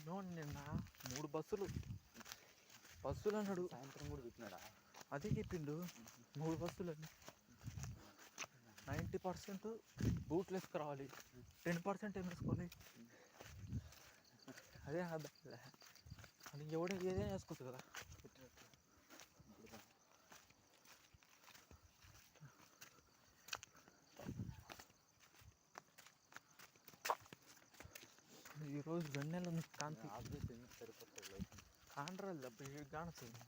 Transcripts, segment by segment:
నేను నిన్న 3 బస్సులు అన్నాడు. సాయంత్రం కూడా చెప్పినాడా? అదే చెప్పిండు, 3 బస్సులు అని. 90% బూట్లు వేసుకురావాలి, 10% ఏం వేసుకోవాలి. అదే అర్థం అని ఏదైనా వేసుకోవచ్చు కదా. ఈరోజు వెన్నెల కాంతి సరిపోతుంది. కాండ్రాలు దెబ్బ కానొచ్చింది.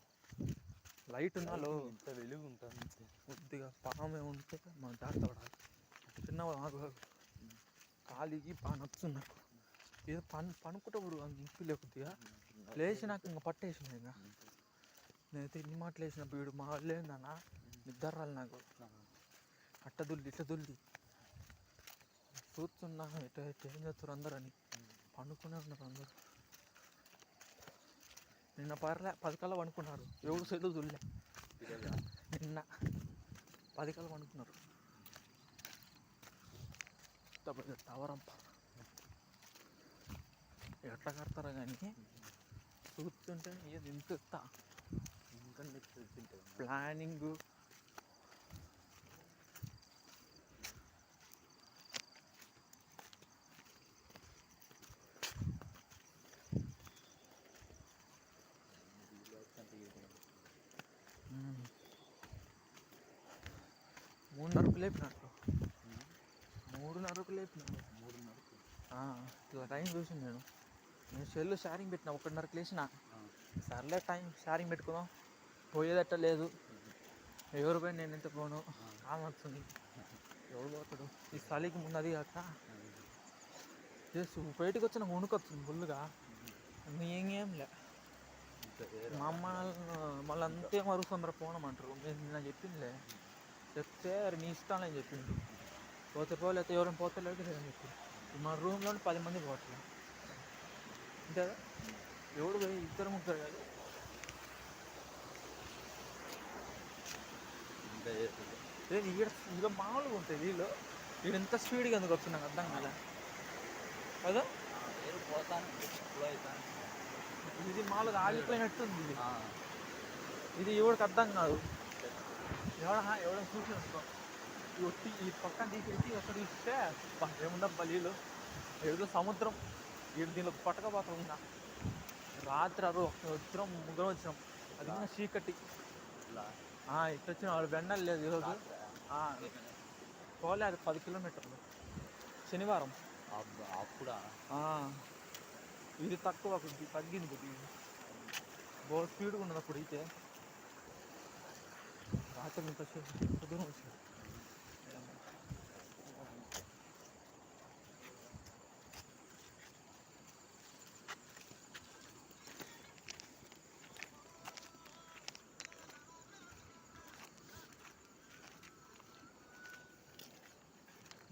లైట్ ఉన్నాలో ఇంత వెలుగు ఉంటుంది. కొద్దిగా పామే ఉంటే మనం జాగ్రత్త పడాలి. చిన్న కాలికి బాగా నచ్చుంది నాకు. ఏదో పనుకుంటప్పుడు ఇంపి లేకొద్దిగా లేచి నాకు ఇంకా పట్టేసింది. ఇంకా నేనైతే ఇన్ని మాటలు వేసిన వీడు మా వాళ్ళు ఏందన్నా నిద్ర రాలి నాకు. అట్ట దుల్లి చూస్తున్నా ఎట్ట ఏం చేస్తారు అందరూ అని. పండుకునే ఉన్నారు అందరూ. నిన్న 10 కల్లా పండుకున్నారు. ఎవరు సెల్లు దుల్లే. నిన్న 10 కల్లా పండుకున్నారు. టవరంప ఎట్లా కడతారా కానీ చూస్తుంటే ఏది ఇంత ఇంకా ప్లానింగ్. మూడున్నరకు లేపినట్లు 3:30కు లేపినాడు. 3:30కు ఇట్లా టైం చూసింది. నేను సెల్లు షేరింగ్ పెట్టిన 1:30కు లేచిన. సర్లే టైం షేరింగ్ పెట్టుకుందాం, పోయేదట్ట లేదు. ఎవరు పోయి నేను ఎంత పోను కామొస్తుంది. ఎవరు పోతాడు ఈ చలికి ముందు. అది కాక జస్ట్ బయటకు వచ్చి నాకు వణుకొస్తుంది ఫుల్గా. ఇంకేం లే. మా అమ్మ మళ్ళీ అంతే మరుగుతుందర పోనమంటారు. నేను చెప్పిందిలే, చెప్తే నీ ఇష్టాలని అని చెప్పింది. పోతే పోలేతే ఎవరైనా పోతే లేదు లేదని చెప్పింది. మా రూమ్లో 10 మంది పోవట్లేదు అంతే. ఎవడు పోయి 2-3 కాదు. ఈడ మామూలుగా ఉంటుంది. వీళ్ళు ఎంత స్పీడ్గా ఎందుకు వస్తుంది నాకు అర్థం కాలే కదా. ఇది మామూలుగా ఆగిపోయినట్టుంది. ఇది ఎవడికి అర్థం కాదు. ఎవడో చూసి ఈ పక్కన తీసేసి అక్కడ ఇస్తే ఏముండబ్బా నీళ్ళు ఏదో సముద్రం. దీనిలో పట్టకపోతాం. ఇంకా రాత్రి వచ్చినాం, ముగ్గురం వచ్చినాం. అది ఇంకా చీకటి. ఇట్లా వచ్చిన వాళ్ళు వెన్నెల లేదు ఈరోజు. పోలే, అది 10 కిలోమీటర్లు. శనివారం అప్పుడా. ఇది తక్కువ తగ్గింది కొద్దిగా. బాగా స్పీడ్గా ఉన్నది అప్పుడు. అయితే రాత్రి ఇంత దూరం వచ్చింది.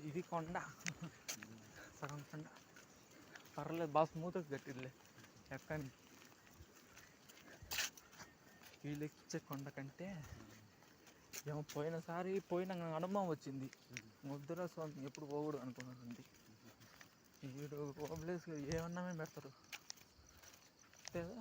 ఇది కొండ, సగం కొండ. పర్లేదు, బాగా స్మూత్గా కట్టిర్లే ఎక్కని. వీళ్ళు ఎక్కించే కొండ కంటే ఏమో పోయినసారి నాకు అనుభవం వచ్చింది. ముద్ర స్వామి ఎప్పుడు పోకూడదు అనుకున్నది. వీడు ప్లేస్ ఏమన్నా పెడతారు అంతేదా.